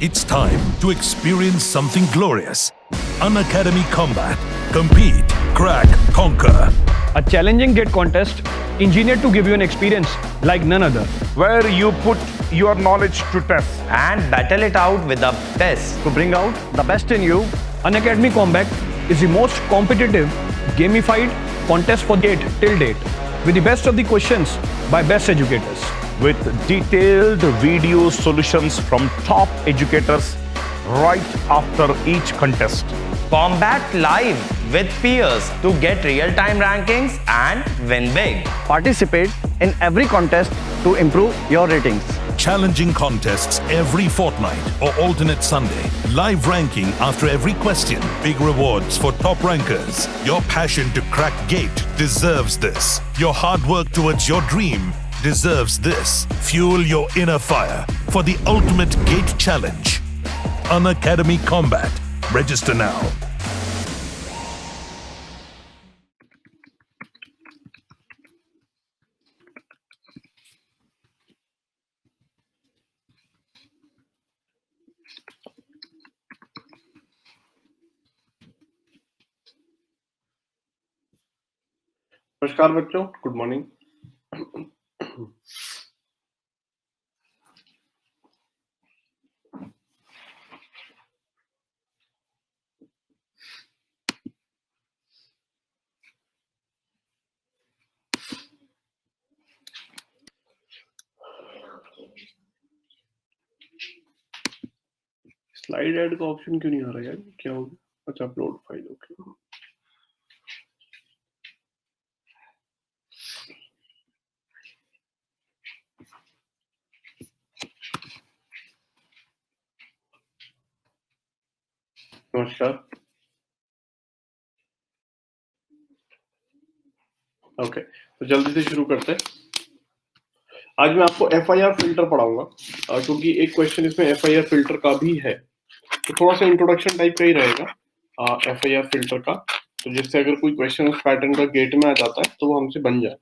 It's time to experience something glorious. Unacademy Combat. Compete, crack, conquer. A challenging gate contest engineered to give you an experience like none other. where you put your knowledge to test. and battle it out with the best. To bring out the best in you, Unacademy Combat is the most competitive, gamified contest for gate till date, with the best of the questions by best educators. With detailed video solutions from top educators right after each contest. Combat live with peers to get real-time rankings and win big. Participate in every contest to improve your ratings. Challenging contests every fortnight or alternate Sunday. Live ranking after every question. Big rewards for top rankers. Your passion to crack gate deserves this. Your hard work towards your dream deserves this. Fuel your inner fire for the ultimate gate challenge. Unacademy Combat. Register now. नमस्कार बच्चों, good morning. Slide add का option क्यों नहीं आ रहा यार? क्या हो गया? अच्छा, अपलोड फाइल। ओके, नमस्कार। ओके, तो जल्दी से शुरू करते हैं। आज मैं आपको FIR फिल्टर पढ़ाऊंगा, क्योंकि एक क्वेश्चन इसमें FIR फिल्टर का भी है, तो थोड़ा सा इंट्रोडक्शन टाइप का ही रहेगा FIR फिल्टर का, तो जिससे अगर कोई क्वेश्चन उस पैटर्न का गेट में आ जाता है तो वो हमसे बन जाए।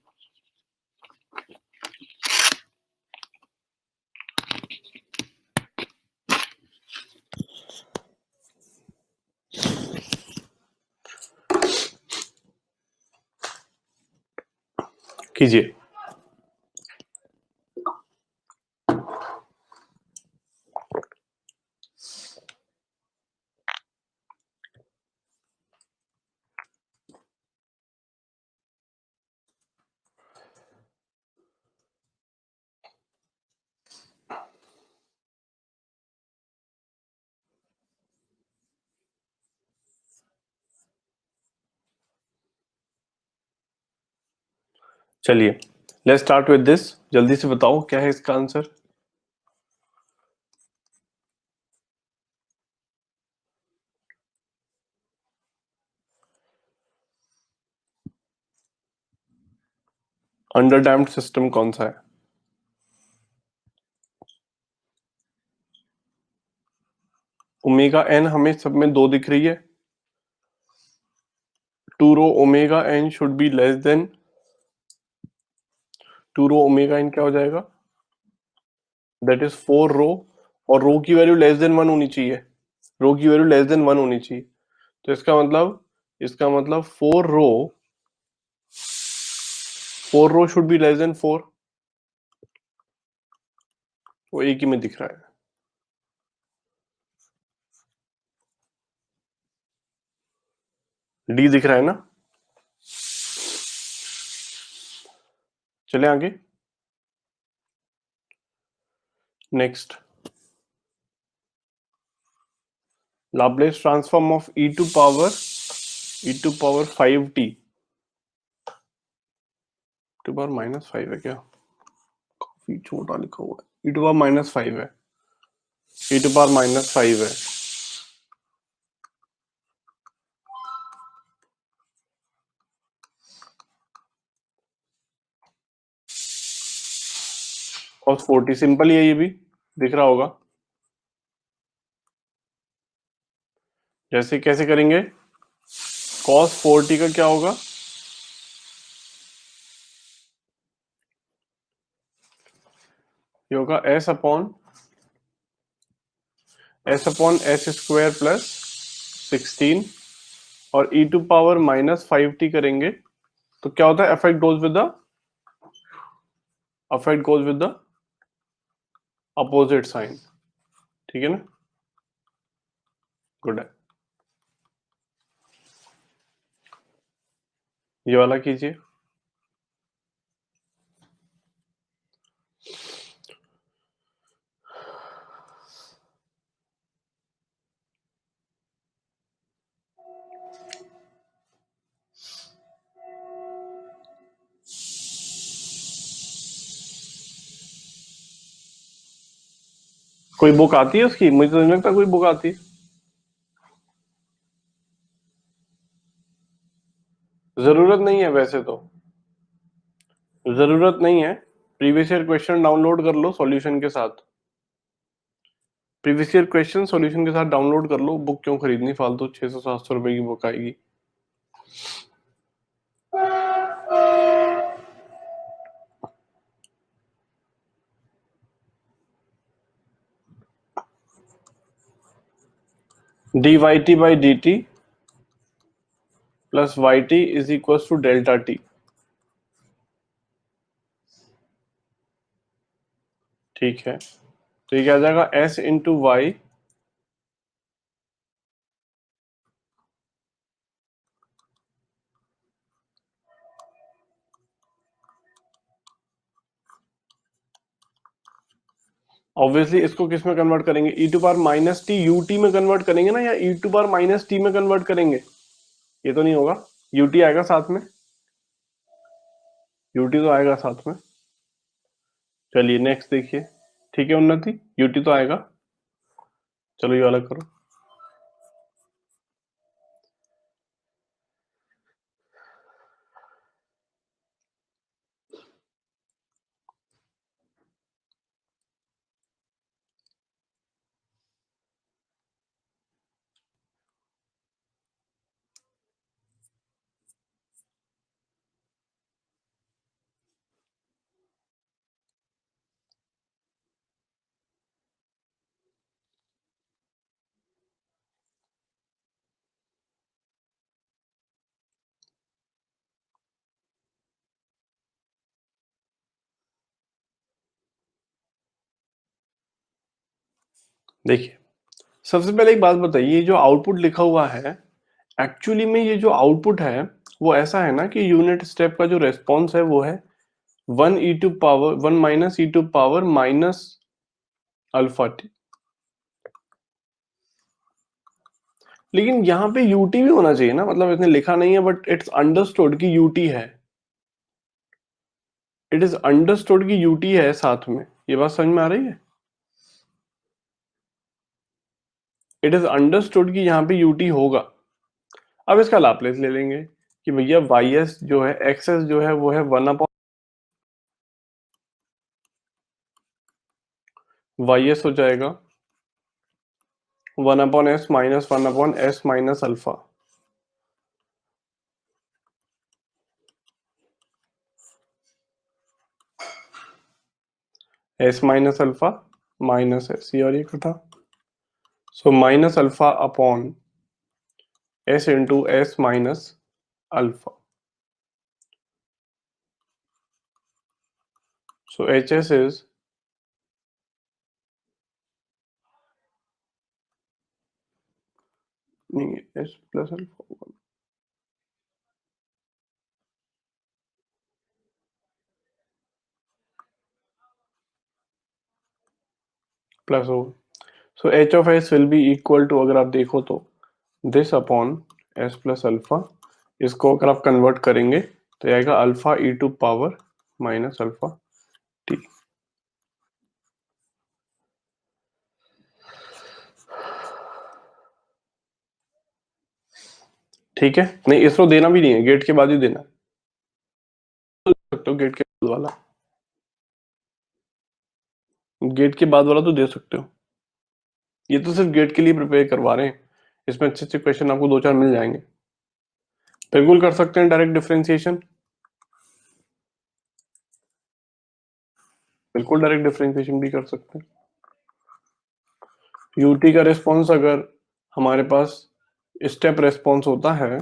कीजिए। चलिए, लेट्स स्टार्ट विद दिस। जल्दी से बताओ क्या है इसका आंसर। अंडर डैम्प्ड सिस्टम कौन सा है? ओमेगा एन हमें सब में 2 दिख रही है। 2 row omega n should be less than 2 row omega n क्या हो जाएगा? दैट इज 4 रो, और रो की वैल्यू लेस देन 1 होनी चाहिए। रो की वैल्यू लेस देन 1 होनी चाहिए, तो इसका मतलब 4 रो शुड बी लेस देन 4। वो एक ही में दिख रहा है। डी दिख रहा है ना? चले आगे। Next, Laplace transform of e to power 5t to power -5 है क्या? काफी छोटा लिखा हुआ है। e टू पावर -5 है, e टू पावर -5 है। cos 4t सिंपल ही है, ये भी दिख रहा होगा। जैसे कैसे करेंगे? cos 4t का क्या होगा? ये होगा s upon S upon S square plus 16 और e to power minus 5t करेंगे तो क्या होता है, affect goes with the opposite sign. ठीक है ना, गुड है। ये वाला कीजिए। कोई बुक आती है उसकी? मुझे तो नहीं लगता कोई बुक आती है। जरूरत नहीं है, वैसे तो जरूरत नहीं है। प्रीवियस ईयर क्वेश्चन डाउनलोड कर लो सॉल्यूशन के साथ। प्रीवियस ईयर क्वेश्चन सॉल्यूशन के साथ डाउनलोड कर लो। बुक क्यों खरीदनी फालतू, 600-700 रुपए की बुक आएगी। D Y T by D T plus Y T is equal to delta T. ठीक है, तो ये क्या आ जाएगा, एस इंटू वाई ऑब्वियसली इसको किस में कन्वर्ट करेंगे, e to power minus t u t में कन्वर्ट करेंगे ना, या e to power minus t में कन्वर्ट करेंगे? ये तो नहीं होगा, यूटी आएगा साथ में, यूटी तो आएगा साथ में। चलिए नेक्स्ट देखिए। ठीक है उन्नति, यूटी तो आएगा। चलो ये वाला करो। देखिए सबसे पहले एक बात बताइए, जो आउटपुट लिखा हुआ है एक्चुअली में ये जो आउटपुट है वो ऐसा है ना कि यूनिट स्टेप का जो रेस्पॉन्स है वो है 1 minus E to power minus alpha T. लेकिन यहाँ पे यूटी भी होना चाहिए ना, मतलब इसने लिखा नहीं है बट इट्स अंडरस्टूड कि यूटी है। इट इज अंडरस्टूड कि यूटी है साथ में। ये बात समझ में आ रही है? इट इज अंडरस्टूड कि यहाँ पे यूटी होगा। अब इसका लाप्लेस ले लेंगे कि भैया वाई एस जो है, एक्स एस जो है वो है 1 अपॉन वाई एस हो जाएगा 1 upon S minus 1 upon S minus alpha. S minus alpha minus S, ये और ये था। So minus alpha upon S into S minus alpha. So H S is नहीं, एस प्लस अल्फा प्लस हो। So H of S will be equal to, अगर आप देखो तो this upon S plus alpha. इसको अगर आप कन्वर्ट करेंगे तो आएगा alpha E to power minus alpha T. ठीक है, नहीं इसको देना भी नहीं है, गेट के बाद ही देना तो गेट के बाद वाला, गेट के बाद वाला तो दे सकते हो। ये तो सिर्फ गेट के लिए प्रिपेयर करवा रहे हैं, इसमें अच्छे अच्छे क्वेश्चन आपको 2-4 मिल जाएंगे। बिल्कुल कर सकते हैं डायरेक्ट डिफरेंशिएशन, बिल्कुल डायरेक्ट डिफरेंशिएशन भी कर सकते हैं। यूटी का रिस्पॉन्स अगर हमारे पास स्टेप रिस्पॉन्स होता है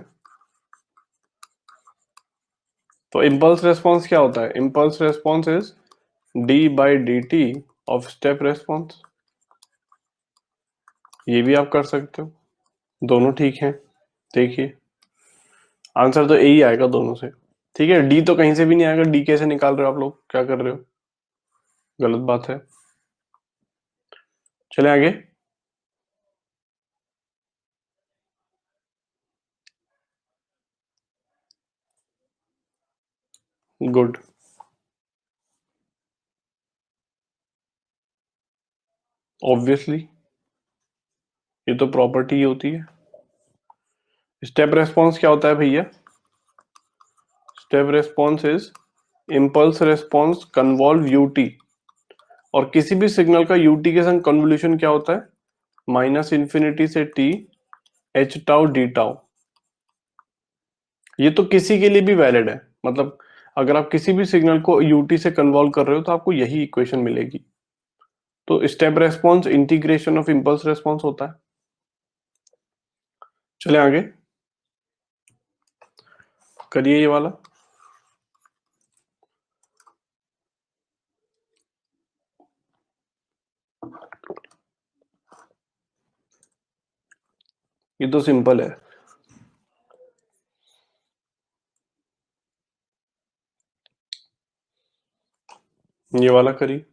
तो इम्पल्स रिस्पॉन्स क्या होता है? Impulse response is D by D T of step response. ये भी आप कर सकते हो, दोनों ठीक हैं। देखिए आंसर तो यही आएगा दोनों से। ठीक है, डी तो कहीं से भी नहीं आएगा। डी कैसे निकाल रहे हो आप लोग, क्या कर रहे हो? गलत बात है। चले आगे। गुड। ऑब्वियसली ये तो प्रॉपर्टी होती है। स्टेप रेस्पॉन्स क्या होता है भैया? Step response is impulse response convolve UT, और किसी भी सिग्नल का यूटी के संग कन्वोल्यूशन क्या होता है? माइनस इंफिनिटी से T H tau D tau. ये तो किसी के लिए भी वैलिड है, मतलब अगर आप किसी भी सिग्नल को यूटी से कन्वॉल्व कर रहे हो तो आपको यही इक्वेशन मिलेगी। तो step response integration of impulse response होता है। चले आगे, करिए ये वाला। ये तो सिंपल है। ये वाला करिए।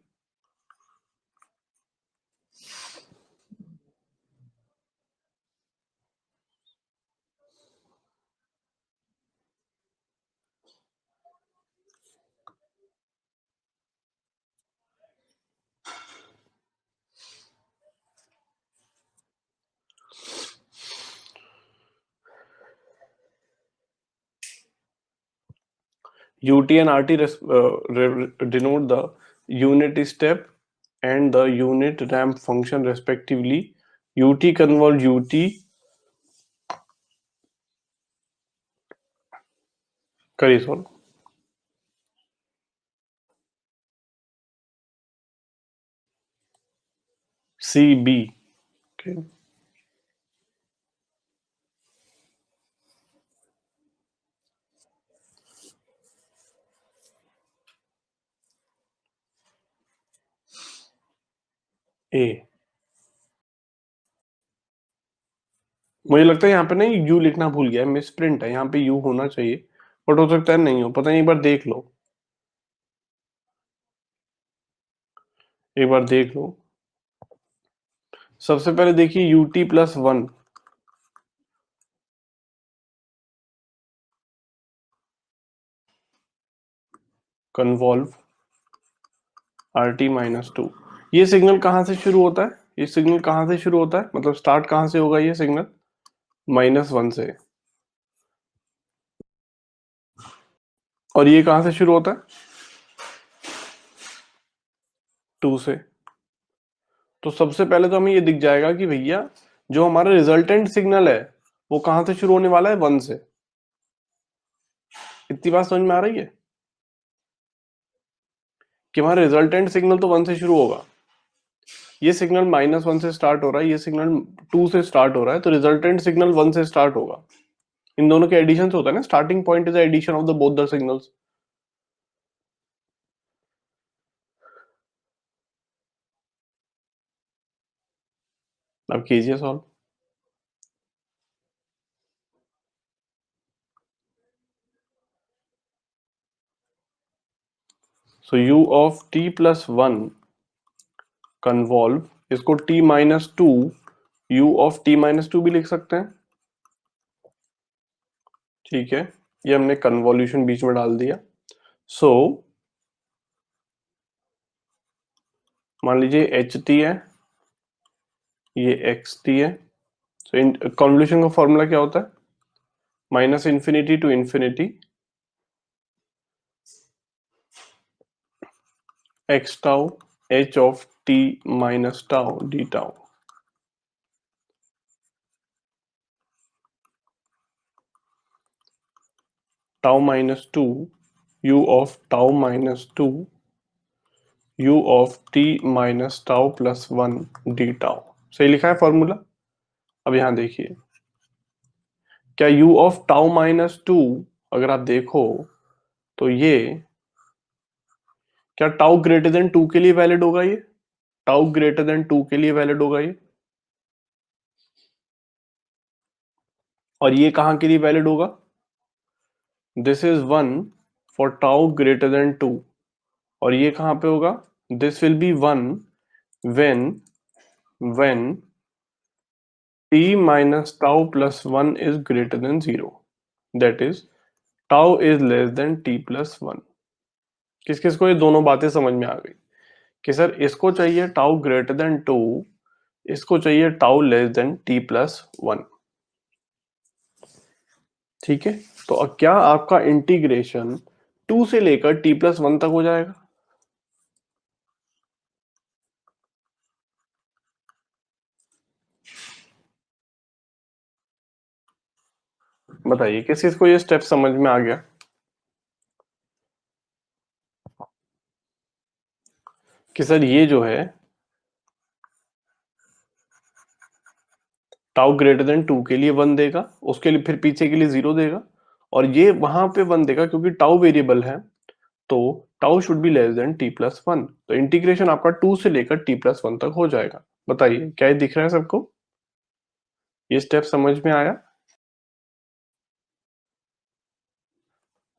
UT and RT denote the unit step and the unit ramp function respectively. UT convolve UT, करिए सॉल्व। CB okay. A, मुझे लगता है यहाँ पे ना यू लिखना भूल गया है, मिस प्रिंट है। यहाँ पे यू होना चाहिए बट हो सकता है नहीं हो, पता नहीं, एक बार देख लो, एक बार देख लो। सबसे पहले देखिए UT+1, कन्वॉल्व RT-2। ये सिग्नल कहाँ से शुरू होता है? ये सिग्नल कहाँ से शुरू होता है, मतलब स्टार्ट कहाँ से होगा ये सिग्नल? -1 से। और ये कहां से शुरू होता है? 2 से। तो सबसे पहले तो हमें ये दिख जाएगा कि भैया जो हमारा रिजल्टेंट सिग्नल है वो कहां से शुरू होने वाला है? 1 से। इतनी बात समझ में आ रही है कि हमारा रिजल्टेंट सिग्नल तो 1 से शुरू होगा। ये सिग्नल -1 से स्टार्ट हो रहा है, ये सिग्नल 2 से स्टार्ट हो रहा है, तो रिजल्टेंट सिग्नल 1 से स्टार्ट होगा। इन दोनों के एडिशन से होता है ना, starting point is addition of the both the signals. अब कीजिए solve. So u of t+1 convolve, इसको t-2 u ऑफ t-2 भी लिख सकते हैं। ठीक है, ये हमने कन्वॉल्यूशन बीच में डाल दिया। सो मान लीजिए एच टी है, ये एक्स टी है। सो कन्वॉल्यूशन का फॉर्मूला क्या होता है? -∞ to ∞ x tau h of t minus tau d tau। τ-2 u of τ-2 u of t minus tau plus 1 d tau। सही लिखा है फॉर्मूला। अब यहां देखिए, क्या u of tau minus two, अगर आप देखो तो ये क्या टाउ ग्रेटर देन टू के लिए वैलिड होगा? ये टाउ ग्रेटर देन टू के लिए वैलिड होगा ये। और ये कहां के लिए वैलिड होगा? This is one for tau greater than two. और ये कहां पे होगा? This will be one when when t minus tau plus 1 is greater than 0, that is tau is less than t plus 1। किस किस को ये दोनों बातें समझ में आ गई कि सर इसको चाहिए टाउ ग्रेटर देन टू, इसको चाहिए tau less than t plus 1। ठीक है, तो अब क्या आपका इंटीग्रेशन 2 से लेकर t प्लस 1 तक हो जाएगा? बताइए किस किस को ये स्टेप समझ में आ गया कि सर ये जो है टाउ ग्रेटर देन टू के लिए 1 देगा, उसके लिए फिर पीछे के लिए 0 देगा, और ये वहां पे 1 देगा क्योंकि टाउ वेरिएबल है, तो tau should be less then t plus 1। तो इंटीग्रेशन आपका 2 से लेकर t प्लस 1 तक हो जाएगा। बताइए क्या ये दिख रहा है सबको? ये स्टेप समझ में आया?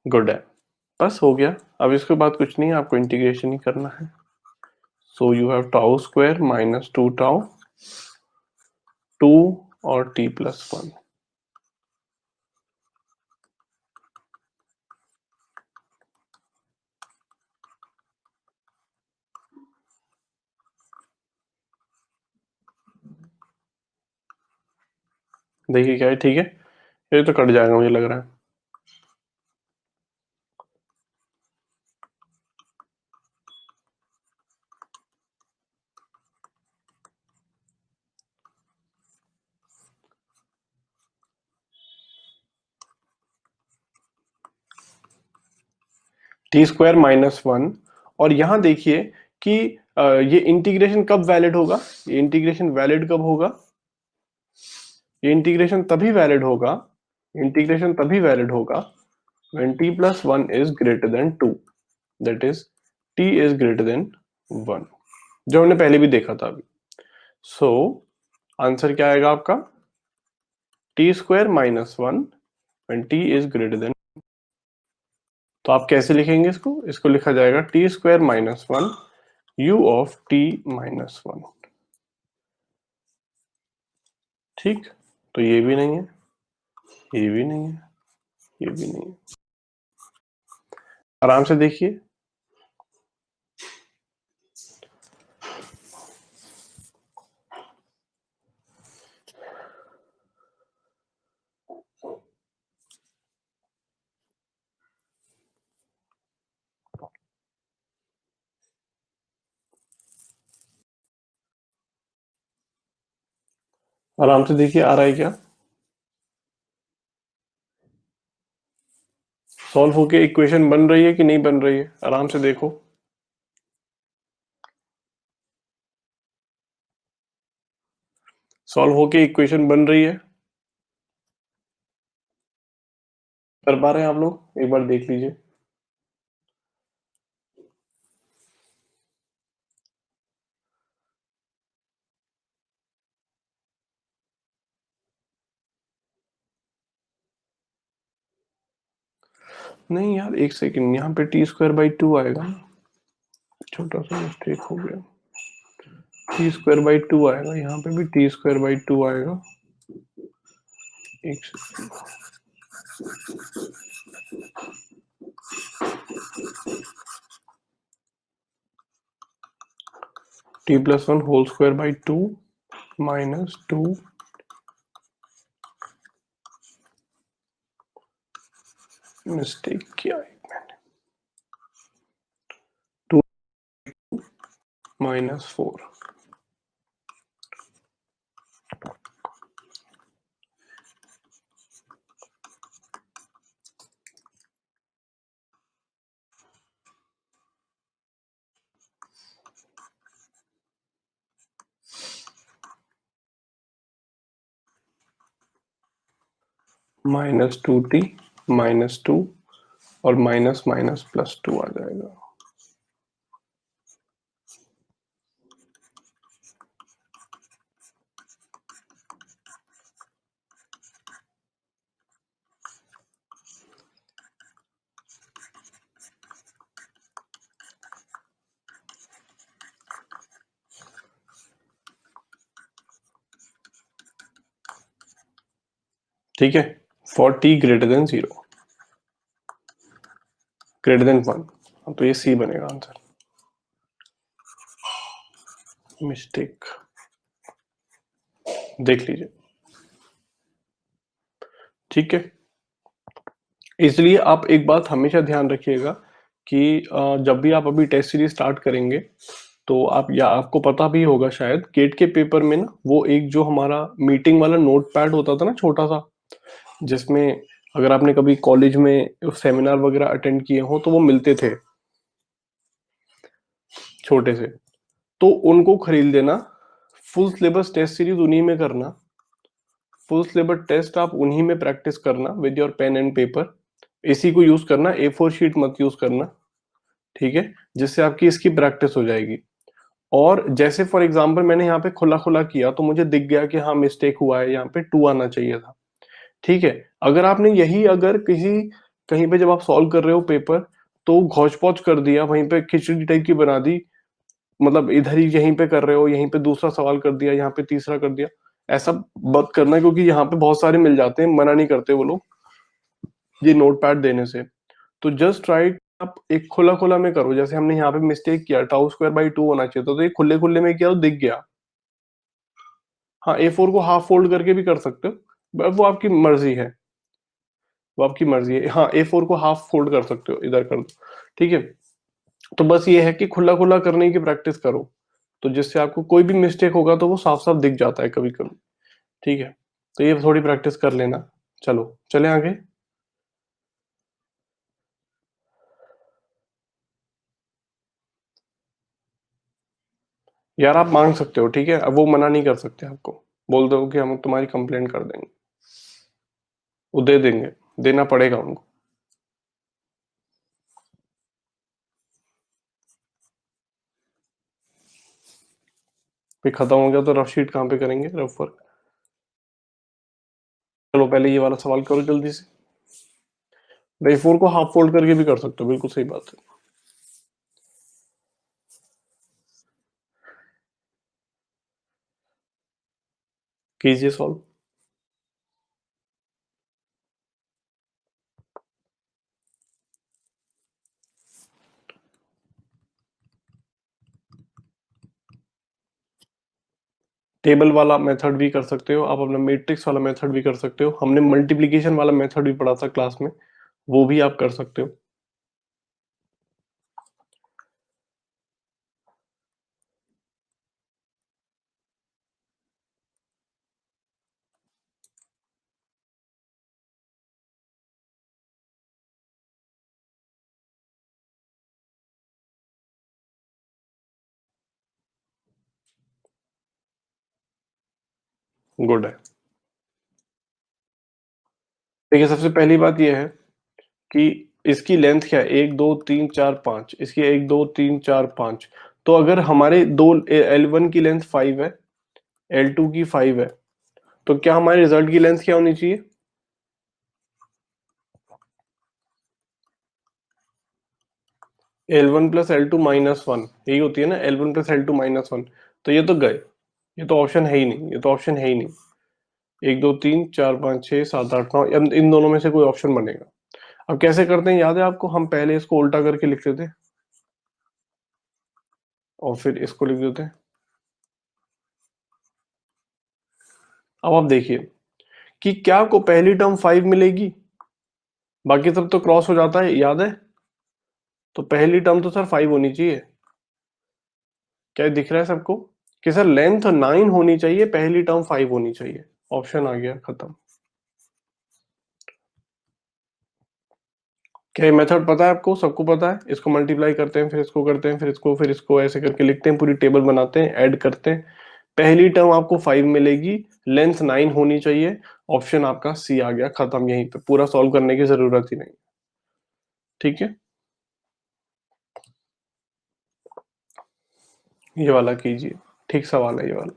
गुड है, बस हो गया। अब इसके बाद कुछ नहीं है, आपको इंटीग्रेशन ही करना है। So you have tau square minus 2 tau, 2 और t प्लस 1। देखिए क्या है, ठीक है, ये तो कट जाएगा मुझे लग रहा है। टी स्क्वायर माइनस 1, और यहां देखिए कि ये इंटीग्रेशन कब वैलिड होगा? ये इंटीग्रेशन वैलिड कब होगा? ये इंटीग्रेशन तभी वैलिड होगा, इंटीग्रेशन तभी वैलिड होगा when t plus 1 is greater than 2, that is t is greater than 1, जो हमने पहले भी देखा था अभी। सो आंसर क्या आएगा आपका? t square minus 1 when t is greater than। तो आप कैसे लिखेंगे इसको? इसको लिखा जाएगा t square minus 1 u of t minus 1। ठीक, तो ये भी नहीं है, ये भी नहीं है, ये भी नहीं है। आराम से देखिए, आराम से देखिए, आ रहा है क्या? सॉल्व होके इक्वेशन बन रही है कि नहीं बन रही है? आराम से देखो। सॉल्व होके इक्वेशन बन रही है? कर पा रहे हैं आप लोग? एक बार देख लीजिए। नहीं यार, एक सेकंड, यहाँ पे टी स्क्वायर बाई 2 आएगा ना, छोटा सा मिस्टेक हो गया। टी स्क्वायर बाई 2 आएगा, यहाँ पे भी टी स्क्वायर बाई 2 आएगा। एक second, T plus 1 whole square by 2 minus 2, mistake किया है मैंने, 2 माइनस 4। -2t -2 और माइनस माइनस +2 आ जाएगा। ठीक है, for t greater than 0 greater than 1, तो ये सी बनेगा आंसर। मिस्टेक देख लीजिए। ठीक है, इसलिए आप एक बात हमेशा ध्यान रखिएगा कि जब भी आप अभी टेस्ट सीरीज स्टार्ट करेंगे तो आपको पता भी होगा शायद, गेट के पेपर में ना वो एक जो हमारा मीटिंग वाला नोट पैड होता था ना छोटा सा, जिसमें अगर आपने कभी कॉलेज में सेमिनार वगैरह अटेंड किए हो तो वो मिलते थे छोटे से, तो उनको खरीद लेना। फुल सिलेबस टेस्ट सीरीज उन्हीं में करना, फुल सिलेबस टेस्ट आप उन्हीं में प्रैक्टिस करना with your pen and paper. इसी को यूज करना, A4 शीट मत यूज करना, ठीक है, जिससे आपकी इसकी प्रैक्टिस हो जाएगी। और जैसे फॉर एग्जांपल मैंने यहाँ पे खुला खुला किया तो मुझे दिख गया कि हाँ मिस्टेक हुआ है, यहाँ पे 2 आना चाहिए था। ठीक है, अगर आपने यही अगर कहीं पे जब आप सॉल्व कर रहे हो पेपर तो घौच पौच कर दिया, वहीं पे खिचड़ी टाइप की बना दी, मतलब इधर ही यहीं पे कर रहे हो, यहीं पे दूसरा सवाल कर दिया, यहाँ पे तीसरा कर दिया, ऐसा मत करना, क्योंकि यहाँ पे बहुत सारे मिल जाते हैं, मना नहीं करते वो लोग ये नोट पैड देने से। तो जस्ट ट्राई आप एक खुला खुला में करो, जैसे हमने यहाँ पे मिस्टेक किया, τ²/2 होना चाहिए था, तो ये खुले खुले में किया तो दिख गया। हाँ, A4 को हाफ फोल्ड करके भी कर सकते हो, बट वो आपकी मर्जी है, वो आपकी मर्जी है। हाँ, A4 को हाफ फोल्ड कर सकते हो, इधर कर दो, ठीक है। तो बस ये है कि खुला खुला करने की प्रैक्टिस करो, तो जिससे आपको कोई भी मिस्टेक होगा तो वो साफ साफ दिख जाता है कभी कभी। ठीक है, तो ये थोड़ी प्रैक्टिस कर लेना। चलो चले आगे। यार आप मांग सकते हो, ठीक है, अब वो मना नहीं कर सकते, आपको बोल दो कि हम तुम्हारी कंप्लेंट कर देंगे, वो दे देंगे, देना पड़ेगा उनको। फिर खत्म हो गया तो रफ शीट कहाँ पे करेंगे, रफ वर्क। चलो पहले ये वाला सवाल करो जल्दी से। A4 को हाफ फोल्ड करके भी कर सकते हो, बिल्कुल सही बात है। कीजिए सॉल्व। टेबल वाला मेथड भी कर सकते हो आप, अपना मैट्रिक्स वाला मेथड भी कर सकते हो, हमने मल्टीप्लिकेशन वाला मेथड भी पढ़ा था क्लास में, वो भी आप कर सकते हो। गुड है। देखिए सबसे पहली बात यह है कि इसकी लेंथ क्या है, 1 2 3 4 5, इसकी 1 2 3 4 5, तो अगर हमारे दो L1 की लेंथ 5 है, L2 की 5 है, तो क्या हमारे रिजल्ट की लेंथ क्या होनी चाहिए, L1 प्लस L2 माइनस 1, यही होती है ना, L1 प्लस L2 माइनस 1। तो ये तो गए, ये तो ऑप्शन है ही नहीं, ये तो ऑप्शन है ही नहीं। 1 2 3 4 5 6 7 8 9, इन दोनों में से कोई ऑप्शन बनेगा। अब कैसे करते हैं, याद है आपको, हम पहले इसको उल्टा करके लिख देते हैं और फिर इसको लिख देते हैं। अब आप देखिए कि क्या आपको पहली टर्म 5 मिलेगी, बाकी सब तो क्रॉस हो जाता है, याद है, तो पहली टर्म तो सर 5 होनी चाहिए। क्या दिख रहा है सबको कि सर लेंथ 9 होनी चाहिए, पहली टर्म 5 होनी चाहिए, ऑप्शन आ गया, खत्म। क्या ये मेथड पता है आपको, सबको पता है, इसको मल्टीप्लाई करते हैं, फिर इसको करते हैं, फिर इसको ऐसे करके लिखते हैं, पूरी टेबल बनाते हैं, ऐड करते हैं, पहली टर्म आपको 5 मिलेगी, लेंथ 9 होनी चाहिए। ऑप्शन आपका सी आ गया, खत्म, यहीं पे पूरा सॉल्व करने की जरूरत ही नहीं। ठीक है, ये वाला कीजिए, ठीक सवाल है ये वाला।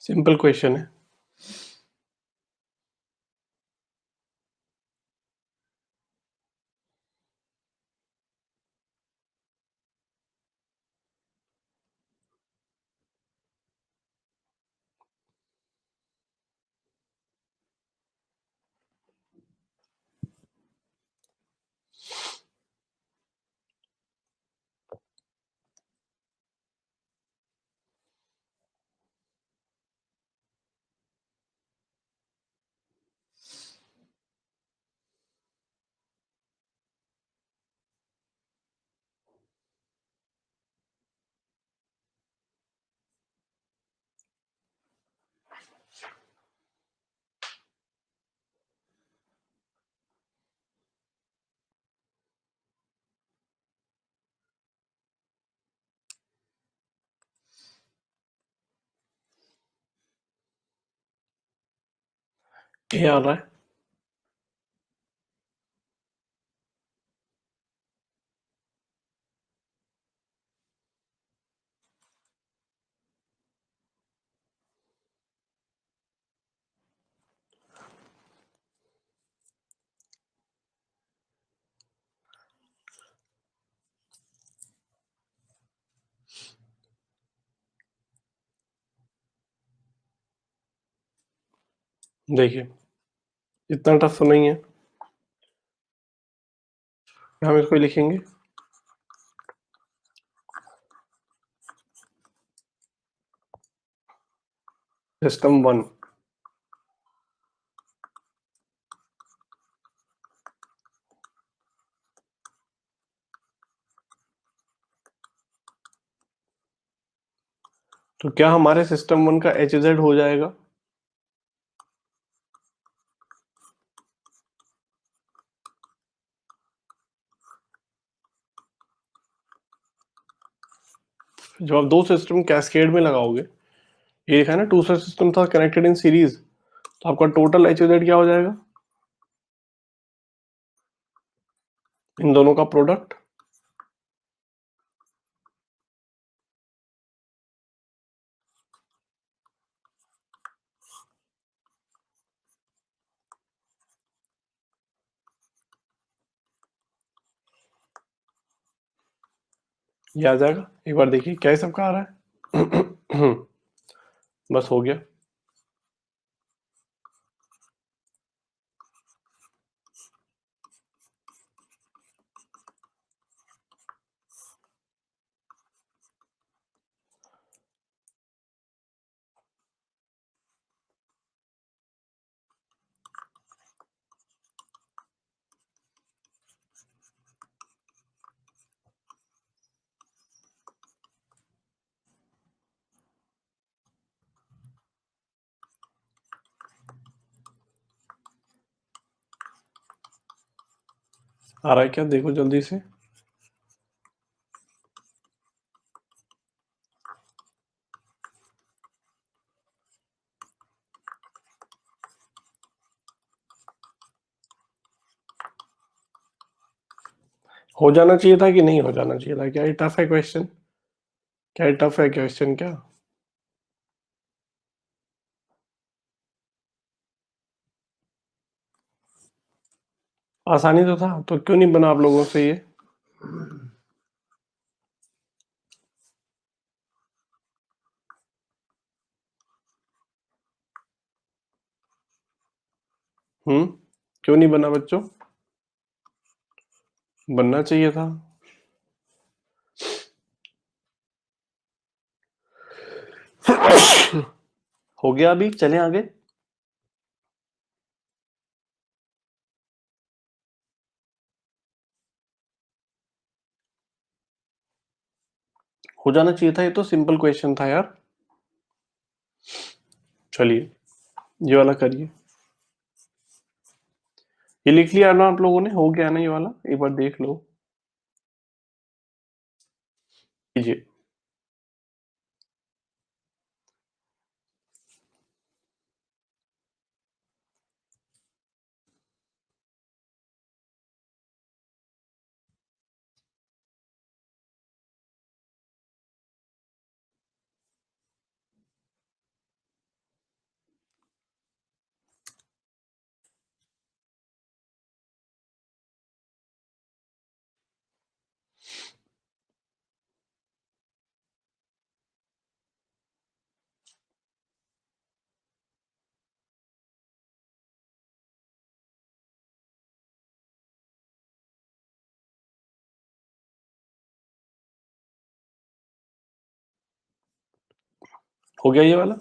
सिंपल क्वेश्चन है। ये आ रहा है। देखिए, इतना टफ तो नहीं है। हम इसको लिखेंगे सिस्टम 1। तो क्या हमारे सिस्टम 1 का HZ हो जाएगा? जब आप दो सिस्टम कैस्केड में लगाओगे, ये देखा है ना, दूसरा सिस्टम था कनेक्टेड इन सीरीज, तो आपका टोटल HZ क्या हो जाएगा? इन दोनों का प्रोडक्ट। ये आ जाएगा। एक बार देखिए क्या सबका आ रहा है। बस हो गया। आ रहा है क्या, देखो जल्दी से। हो जाना चाहिए था कि नहीं हो जाना चाहिए था? क्या ये टफ है क्वेश्चन? क्या ये टफ है क्वेश्चन क्या? आसानी तो था, तो क्यों नहीं बना आप लोगों से ये? क्यों नहीं बना बच्चों? बनना चाहिए था। हो गया, अभी चलें आगे। हो जाना चाहिए था, ये तो सिंपल क्वेश्चन था यार। चलिए ये वाला करिए। ये लिख लिया ना आप लोगों ने? हो गया ना ये वाला? एक बार देख लो कीजिए। हो गया ये वाला?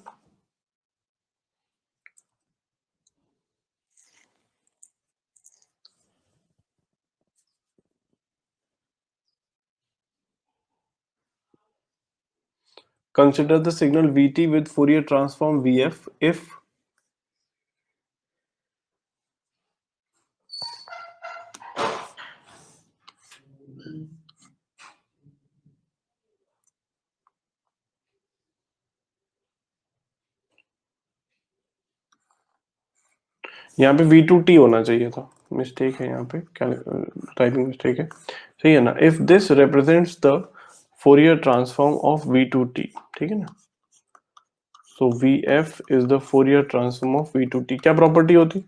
Consider the signal Vt with Fourier transform Vf if यहाँ पे V2t होना चाहिए था, मिस्टेक है यहाँ पे, क्या टाइपिंग मिस्टेक है, सही है ना? If this represents the Fourier transform of V2t, ठीक है ना? सो Vf is the Fourier transform of V2t। क्या प्रॉपर्टी होती?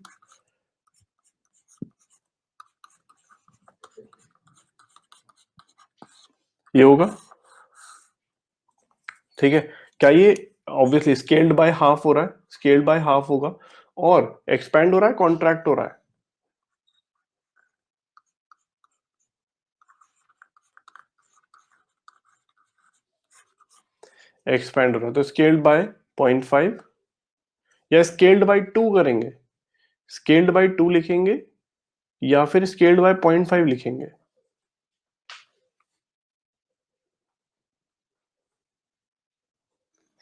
ये होगा, ठीक है? क्या ये ऑब्वियसली स्केल्ड बाय हाफ हो रहा है, स्केल्ड बाय हाफ होगा, और एक्सपैंड हो रहा है, कॉन्ट्रैक्ट हो रहा है? एक्सपैंड हो रहा है, तो स्केल्ड बाय 0.5 या स्केल्ड बाय 2 करेंगे? स्केल्ड बाय 2 लिखेंगे या फिर स्केल्ड बाय 0.5 लिखेंगे?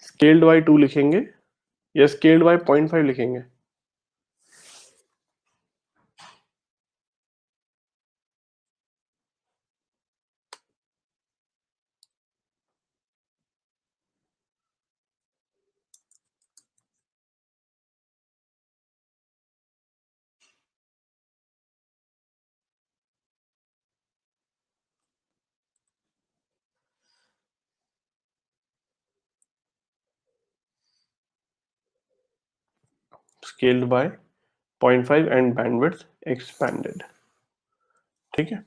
स्केल्ड बाय 2 लिखेंगे या स्केल्ड बाय 0.5 लिखेंगे? Scaled by 0.5 and bandwidth expanded, ठीक है?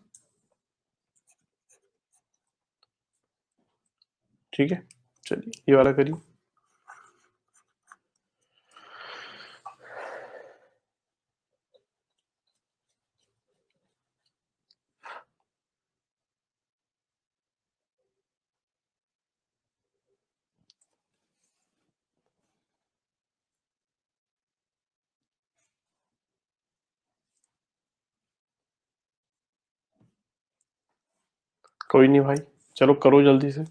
ठीक है, चलिए ये वाला करिए। कोई नहीं भाई, चलो करो जल्दी से।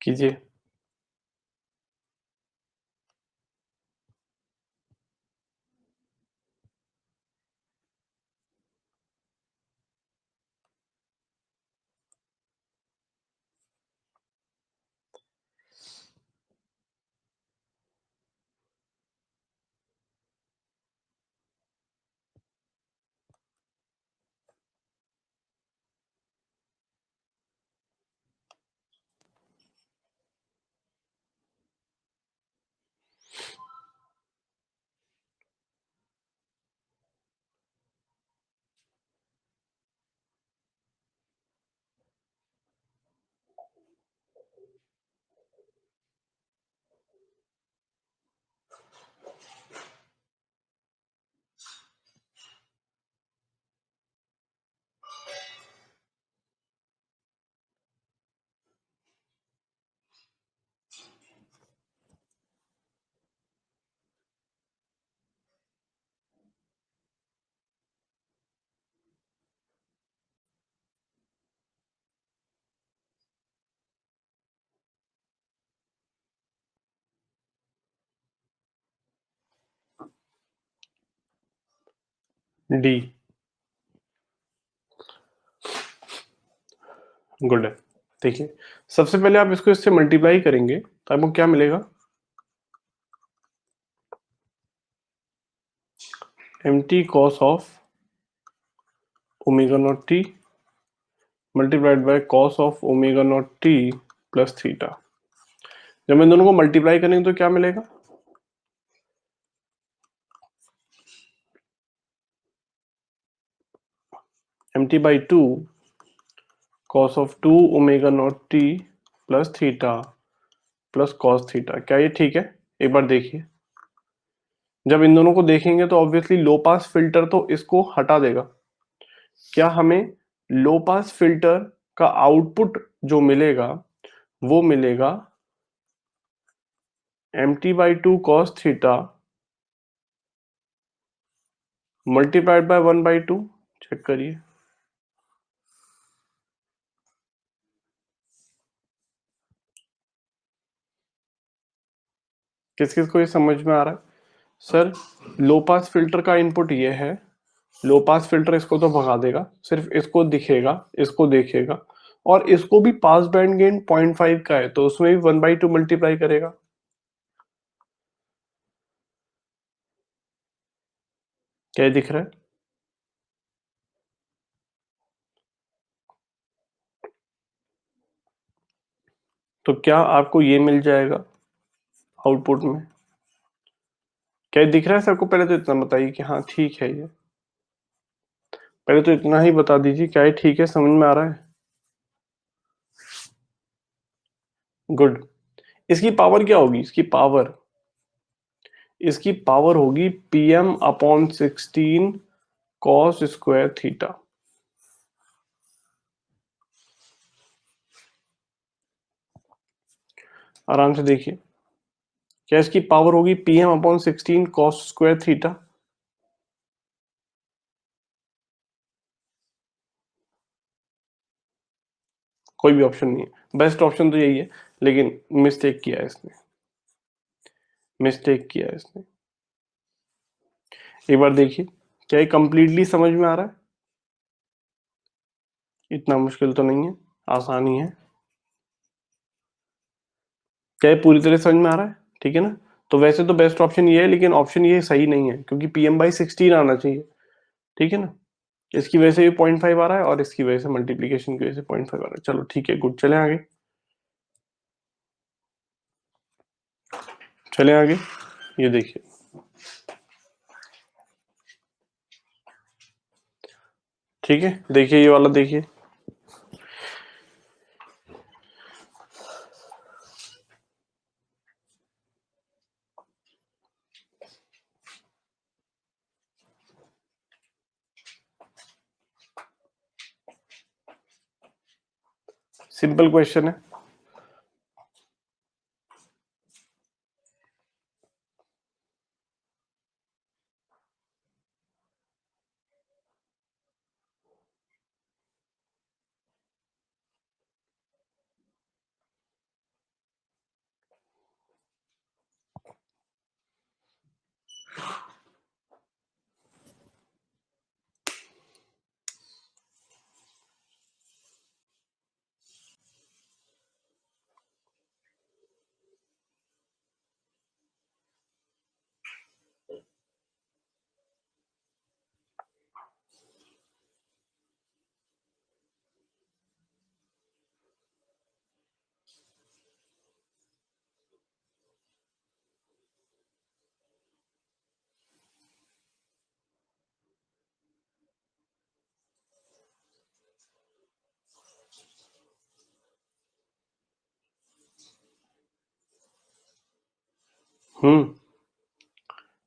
कीजिए। डी। गुड है। देखिए, सबसे पहले आप इसको इससे मल्टीप्लाई करेंगे तो आपको क्या मिलेगा? mt cos of omega naught T multiplied by cos of omega naught T plus theta. जब मैं दोनों को मल्टीप्लाई करेंगे तो क्या मिलेगा? mt by 2 cos of 2 omega naught T plus theta plus cos theta. क्या ये ठीक है? एक बार देखिए, जब इन दोनों को देखेंगे तो ऑब्वियसली लो पास फिल्टर तो इसको हटा देगा। क्या हमें लो पास फिल्टर का आउटपुट जो मिलेगा वो मिलेगा mt by 2 cos theta multiplied by 1/2। Check करिए, किस किस को ये समझ में आ रहा है? सर, लो पास फिल्टर का इनपुट ये है, लो पास फिल्टर इसको तो भगा देगा, सिर्फ इसको दिखेगा, इसको देखेगा, और इसको भी पास बैंड गेन 0.5 का है तो उसमें भी 1/2 मल्टीप्लाई करेगा। क्या ये दिख रहा है? तो क्या आपको ये मिल जाएगा आउटपुट में? क्या ये दिख रहा है सबको? पहले तो इतना बताइए कि हाँ ठीक है। ये पहले तो इतना ही बता दीजिए, क्या ये ठीक है, समझ में आ रहा है? गुड। इसकी पावर क्या होगी? इसकी पावर होगी PM/16 cos स्क्वायर थीटा। आराम से देखिए, क्या इसकी पावर होगी PM/16 cos स्क्वायर थीटा? कोई भी ऑप्शन नहीं है, बेस्ट ऑप्शन तो यही है, लेकिन मिस्टेक किया है इसने, मिस्टेक किया है इसने। एक बार देखिए, क्या ये कंप्लीटली समझ में आ रहा है? इतना मुश्किल तो नहीं है, आसानी है। क्या ये पूरी तरह समझ में आ रहा है? ठीक है ना? तो वैसे तो बेस्ट ऑप्शन ये है, लेकिन ऑप्शन ये सही नहीं है क्योंकि PM/16 आना चाहिए। ठीक है ना? इसकी वजह से भी 0.5 आ रहा है और इसकी वजह से मल्टीप्लीकेशन की वजह से 0.5 आ रहा है। चलो ठीक है, गुड। चले आगे, चले आगे। ये देखिए, ठीक है, देखिए ये वाला देखिए। सिंपल क्वेश्चन है।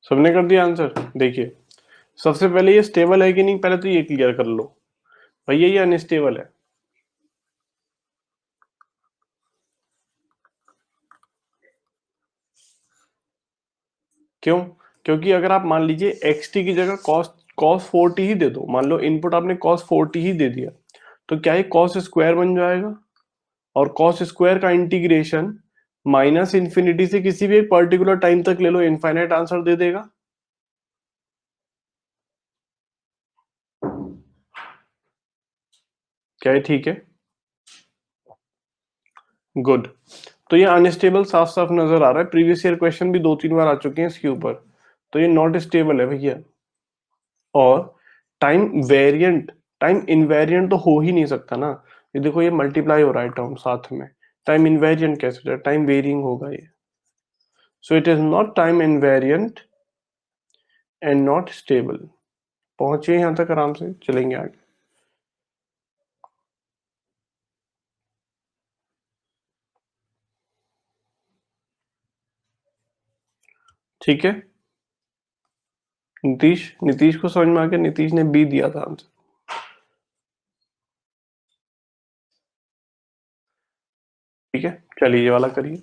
सबने कर दिया आंसर। देखिए सबसे पहले ये स्टेबल है कि नहीं, पहले तो ये क्लियर कर लो। भैया ये अनस्टेबल है। क्यों? क्योंकि अगर आप मान लीजिए xt की जगह cos 40 ही दे दो, मान लो इनपुट आपने cos 40 ही दे दिया, तो क्या ये cos स्क्वायर बन जाएगा, और cos स्क्वायर का इंटीग्रेशन माइनस इंफिनिटी से किसी भी एक पर्टिकुलर टाइम तक ले लो, इनफाइनाइट आंसर दे देगा। क्या है? ठीक है, गुड। तो ये अनस्टेबल साफ साफ नजर आ रहा है, प्रीवियस ईयर क्वेश्चन भी 2-3 बार आ चुके हैं इसके ऊपर, तो ये नॉट स्टेबल है भैया। और टाइम वेरिएंट, टाइम इनवेरिएंट तो हो ही नहीं सकता ना। ये देखो ये मल्टीप्लाई हो रहा है टर्म साथ में, टाइम इनवेरिएंट कैसे हो जाए? टाइम वेरिंग होगा ये। So it is not time invariant and not stable. पहुंचे यहां तक आराम से, चलेंगे आगे। ठीक है, नीतीश, नीतीश को समझ में आ गया? नीतीश ने बी दिया था आंसर। ठीक है, चलिए ये वाला करिए।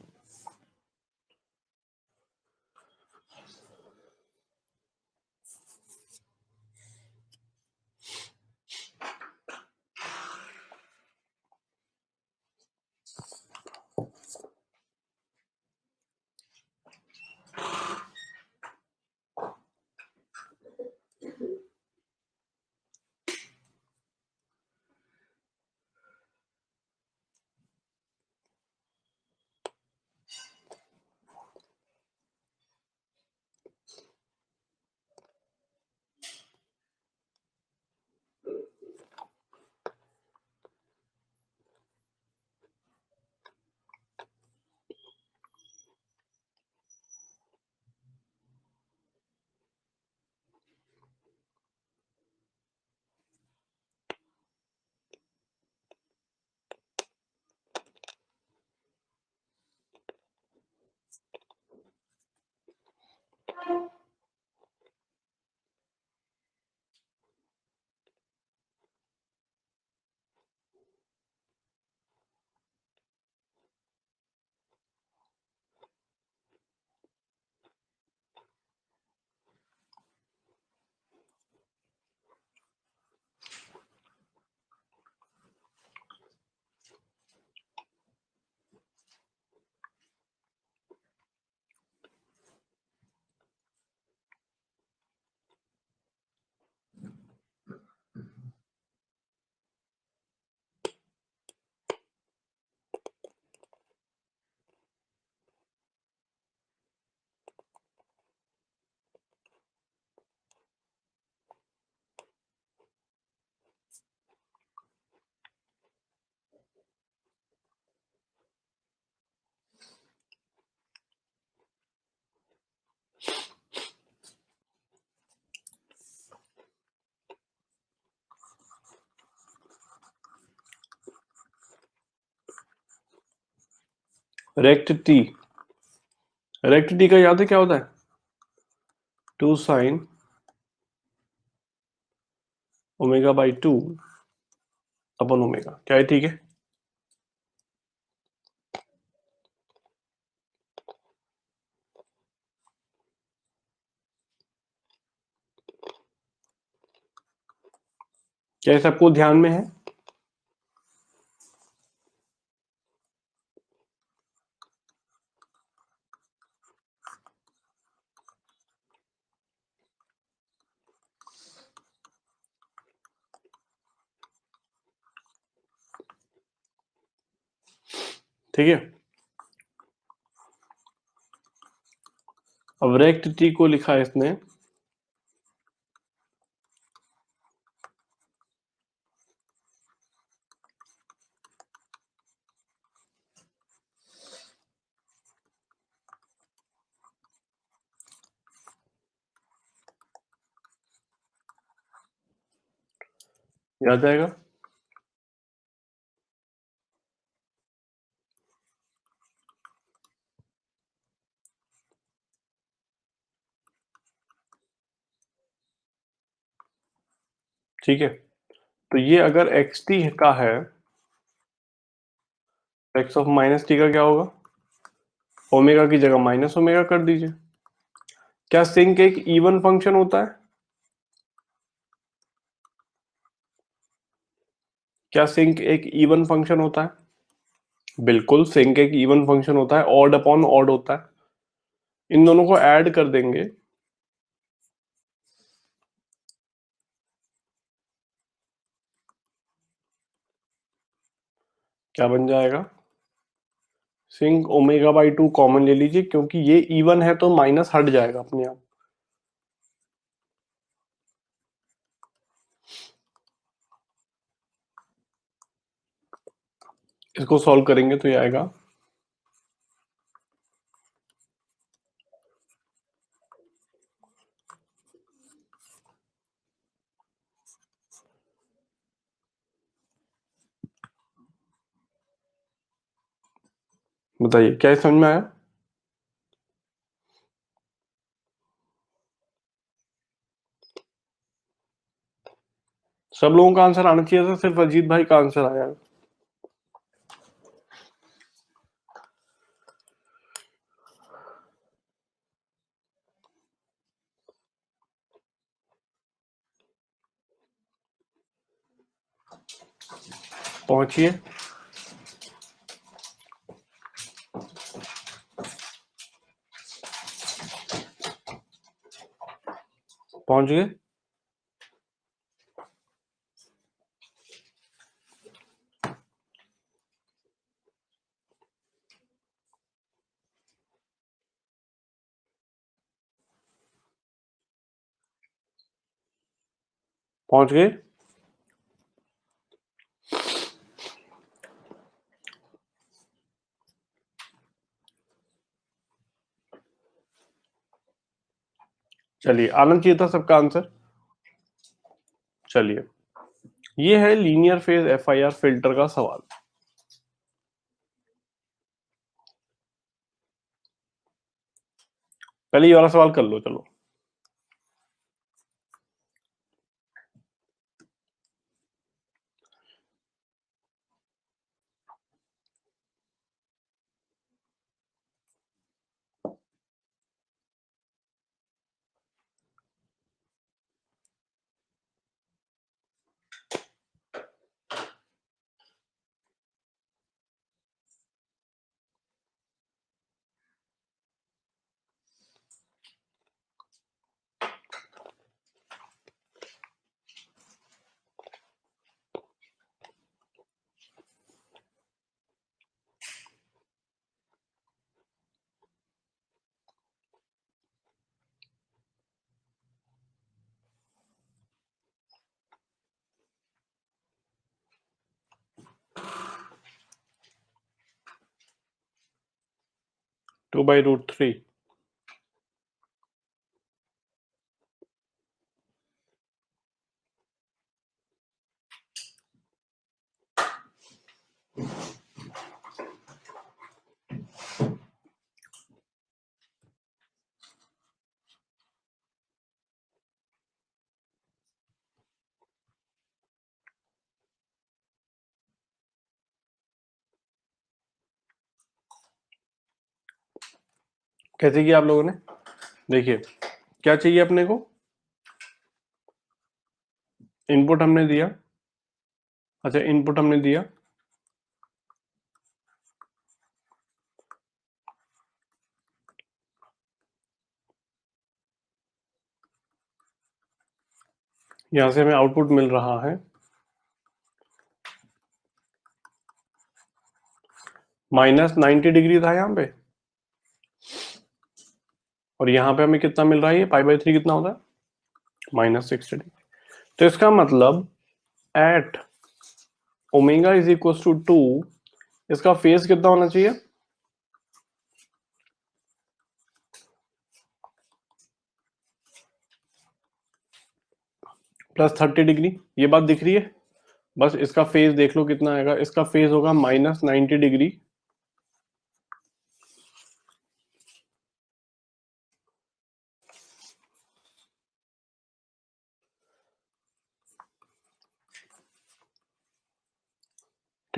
रेक्ट टी, रेक्ट टी का याद है क्या होता है? 2 sine omega by 2 upon omega. क्या है? ठीक है, क्या ये सबको ध्यान में है? ठीक है, अब रेक्ट टी को लिखा है इसने याद आएगा। ठीक है, तो ये अगर एक्स टी का है, एक्स ऑफ माइनस टी का क्या होगा, ओमेगा की जगह माइनस ओमेगा कर दीजिए। क्या सिंक एक इवन फंक्शन होता है? क्या सिंक एक इवन फंक्शन होता है? बिल्कुल, सिंक एक इवन फंक्शन होता है, ऑड अपॉन ऑड होता है। इन दोनों को ऐड कर देंगे, क्या बन जाएगा, सिंक ओमेगा बाई 2 कॉमन ले लीजिए, क्योंकि ये इवन है तो माइनस हट जाएगा अपने आप। इसको सॉल्व करेंगे तो ये आएगा बताइए क्या समझ में आया? सब लोगों का आंसर आना चाहिए था, सिर्फ अजीत भाई का आंसर आया। पहुंचिए, पहुंच गए। पहुंच गए। चलिए, आना चाहिए था सबका आंसर। चलिए, ये है लीनियर फेज एफआईआर फिल्टर का सवाल। पहले ये वाला सवाल कर लो, चलो। Two by root three. कैसे किया आप लोगों ने? देखिए, क्या चाहिए अपने को, इनपुट हमने दिया। अच्छा, इनपुट हमने दिया, यहां से हमें आउटपुट मिल रहा है माइनस 90 डिग्री था यहाँ पे, और यहाँ पे हमें कितना मिल रहा है, ये पाई बाई 3 कितना होता है, माइनस 60 डिग्री। तो इसका मतलब at omega is equal to 2, इसका फेज कितना होना चाहिए, प्लस 30 डिग्री। ये बात दिख रही है? बस इसका फेज देख लो कितना आएगा, इसका फेज होगा माइनस 90 डिग्री।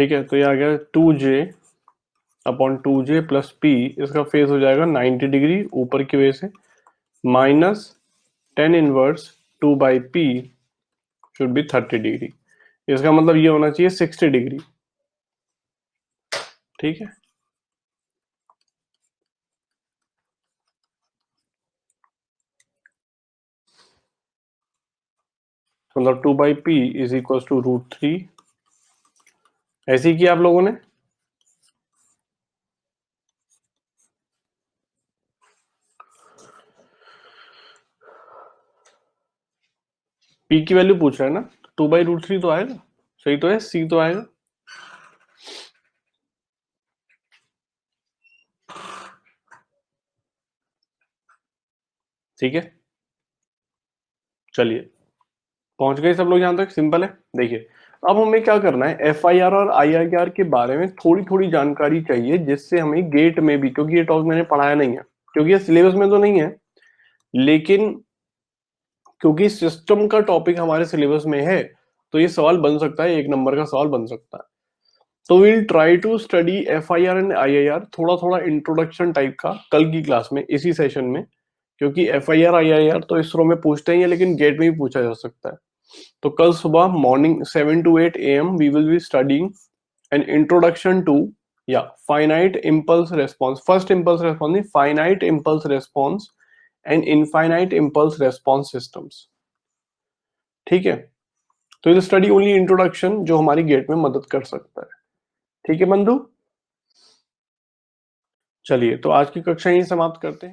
ठीक है, तो ये आ गया 2j upon 2j plus p, इसका फेज हो जाएगा 90 डिग्री ऊपर की वजह से, minus 10 inverse 2 by p should be 30 degree. इसका मतलब ये होना चाहिए 60 डिग्री। ठीक है, मतलब 2 by p is equal to √3। ऐसे ही किया आप लोगों ने। p की वैल्यू पूछ रहा है ना, 2 बाई √3 तो आएगा, सही तो है, c तो आएगा। ठीक है, चलिए पहुंच गए सब लोग यहां तक, सिंपल है। देखिए अब हमें क्या करना है, FIR और IIR के बारे में थोड़ी थोड़ी जानकारी चाहिए, जिससे हमें गेट में भी, क्योंकि ये टॉपिक मैंने पढ़ाया नहीं है, क्योंकि ये सिलेबस में तो नहीं है, लेकिन क्योंकि सिस्टम का टॉपिक हमारे सिलेबस में है, तो ये सवाल बन सकता है, 1 नंबर का सवाल बन सकता है। तो will try to study FIR and IIR, थोड़ा थोड़ा इंट्रोडक्शन टाइप का कल की क्लास में, इसी सेशन में, क्योंकि FIR IIR तो इसरो में पूछते ही है, लेकिन गेट में भी पूछा जा सकता है। तो कल सुबह morning 7 to 8 AM we will be studying an introduction to या finite impulse response, first impulse response नहीं, finite impulse response and infinite impulse response systems. ठीक है, तो ये स्टडी ओनली इंट्रोडक्शन, जो हमारी गेट में मदद कर सकता है। ठीक है बंधु, चलिए तो आज की कक्षा यही समाप्त करते हैं।